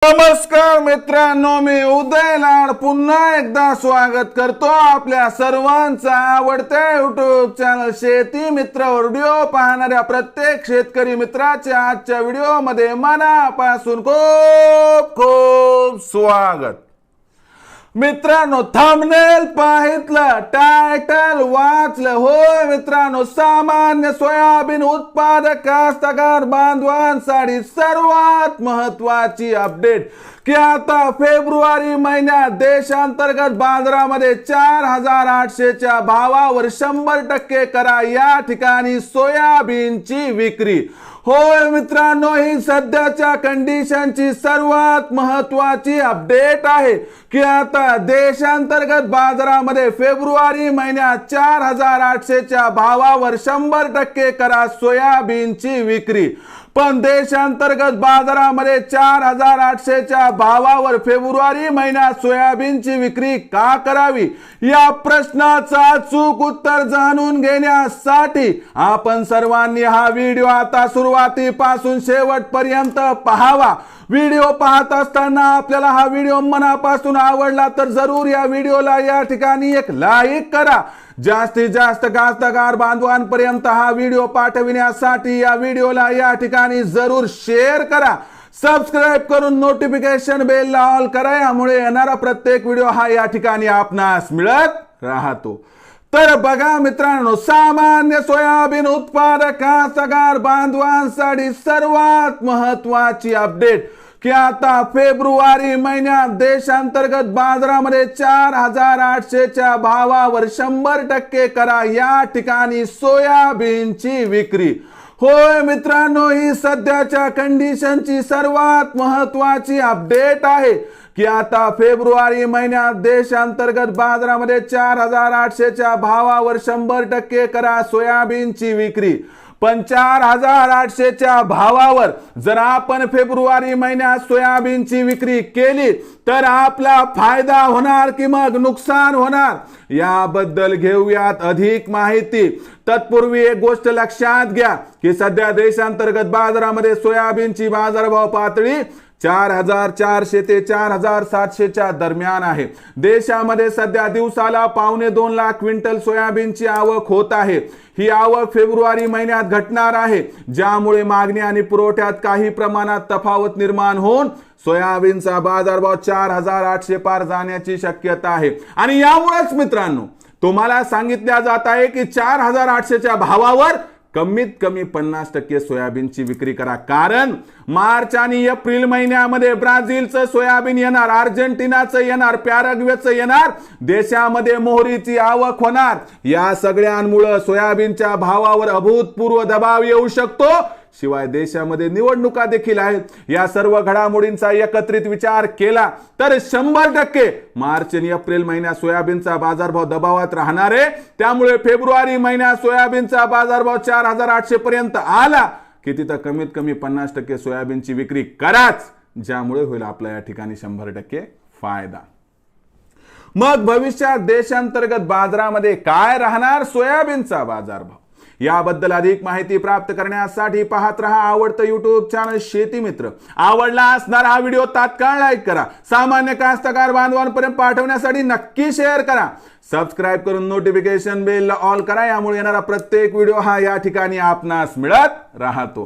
नमस्कार मित्रांनो, मी उदय लाड पुन्हा एकदा स्वागत करतो आपल्या सर्वांचा आवडत्या युट्यूब चॅनल शेती मित्र व्हिडिओ पाहणाऱ्या प्रत्येक शेतकरी मित्राच्या आजच्या व्हिडिओ मध्ये मनापासून खूप खूप स्वागत। मित्रांनो, थंबनेल पाहितलं, टायटल वाचलं, होय मित्रांनो, सामान्य सोयाबीन उत्पादक कास्तकार बांधवांसाठी सर्वात महत्वाची अपडेट की आता फेब्रुवारी महिन्यात देशांतर्गत बाजारामध्ये 4800 च्या भावावर 100% करा या ठिकाणी सोयाबीनची विक्री। होय मित्रांनो, ही सध्याच्या कंडिशनची सर्वात महत्वाची अपडेट आहे की आता देशांतर्गत बाजारामध्ये फेब्रुवारी महिन्यात 4800 च्या भावावर 100% करा सोयाबीनची विक्री। पण देशांतर्गत बाजारामध्ये 4800 च्या भावावर फेब्रुवारी महिन्यात सोयाबीनची विक्री का करावी या प्रश्नाचा अचूक उत्तर जाणून घेण्यासाठी आपण सर्वांनी हा व्हिडिओ आता सुरुवातीपासून शेवटपर्यंत पाहावा। व्हिडिओ पाहत असताना आपल्याला हा व्हिडिओ मनापासून आवडला तर जरूर या व्हिडिओला या ठिकाणी एक लाईक करा। जास्तीत जास्त कास्तकार बांधवांपर्यंत हा व्हिडिओ पाठविण्यासाठी या व्हिडिओला या ठिकाणी जरूर शेअर करा। सबस्क्राइब करून नोटिफिकेशन बेलला ऑल करा, यामुळे येणारा प्रत्येक व्हिडिओ हा या ठिकाणी आपणास मिळत राहतो। तर बघा मित्रांनो, सामान्य सोयाबीन उत्पादक कास्तकार बांधवांसाठी सर्वात महत्वाची अपडेट की आता फेब्रुवारी महिन्यात देशांतर्गत बाजारामध्ये 4800 च्या भावावर 100% करा या ठिकाणी सोयाबीनची विक्री। होय मित्रांनो, ही सध्याच्या कंडिशनची सर्वात महत्वाची अपडेट आहे की आता फेब्रुवारी महिन्यात देशांतर्गत बाजारामध्ये 4800 च्या भावावर 100% करा सोयाबीनची विक्री। पण 4800 च्या भावावर जर आपण फेब्रुवारी महिन्यात सोयाबीनची विक्री केली तर आपला फायदा होणार की मग नुकसान होणार याबद्दल घेऊयात अधिक माहिती। तत्पूर्वी एक गोष्ट लक्षात घ्या की सध्या देशांतर्गत बाजारामध्ये सोयाबीनची बाजारभाव पातळी 4400 ते 4700 च्या दरम्यान आहे। देशामध्ये सध्या दिवसाला 2.25 लाख क्विंटल सोयाबीनची आवक होत आहे। ही आवक फेब्रुवारी महिन्यात घटणार आहे, ज्यामुळे मागणी आणि पुरवठ्यात काही प्रमाणात तफावत निर्माण होऊन सोयाबीनचा बाजारभाव 4800 पार जाण्याची शक्यता आहे। आणि यामुळेच मित्रांनो तुम्हाला सांगितल्या जात आहे की 4800 च्या भावावर कमीत कमी 50% सोयाबीनची विक्री करा, कारण मार्च आणि एप्रिल महिन्यामध्ये ब्राझीलचं सोयाबीन येणार, अर्जेंटिनाचं येणार, पॅराग्वेचं येणार, देशामध्ये मोहरीची आवक होणार। या सगळ्यांमुळे सोयाबीनच्या भावावर अभूतपूर्व दबाव येऊ शकतो। शिवाय देशामध्ये निवडणुका देखील आहेत। या सर्व घडामोडींचा एकत्रित विचार केला तर 100% मार्च आणि एप्रिल महिन्यात सोयाबीनचा बाजारभाव दबावात राहणार आहे। त्यामुळे फेब्रुवारी महिन्यात सोयाबीनचा बाजारभाव 4800 पर्यंत आला की तिथं कमीत कमी 50% सोयाबीनची विक्री कराच, ज्यामुळे होईल आपल्या या ठिकाणी 100% फायदा। मग भविष्यात देशांतर्गत बाजारामध्ये काय राहणार सोयाबीनचा बाजारभाव याबद्दल अधिक माहिती प्राप्त करण्यासाठी पाहत रहा आवडतं युट्यूब चॅनल शेती मित्र। आवडला असणार हा व्हिडिओ तात्काळ लाईक करा, सामान्य कास्तकार बांधवांपर्यंत पाठवण्यासाठी नक्की शेअर करा, सबस्क्राइब करून नोटिफिकेशन बेलला ऑल करा, यामुळे येणारा प्रत्येक व्हिडिओ हा या ठिकाणी आपणास मिळत राहतो।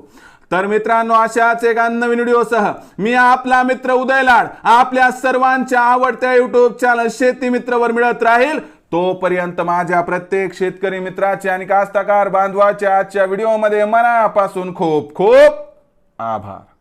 तर मित्रांनो, अशाच एका नवीन व्हिडिओसह मी आपला मित्र उदय लाड आपल्या सर्वांच्या आवडत्या युट्यूब चॅनल शेती मित्रवर मिळत राहील। तोपर्यंत माझ्या प्रत्येक शेतकरी मित्राचे आणि कास्तकार बांधवाच्या आजच्या व्हिडिओमध्ये मनापासून खूप खूप आभार।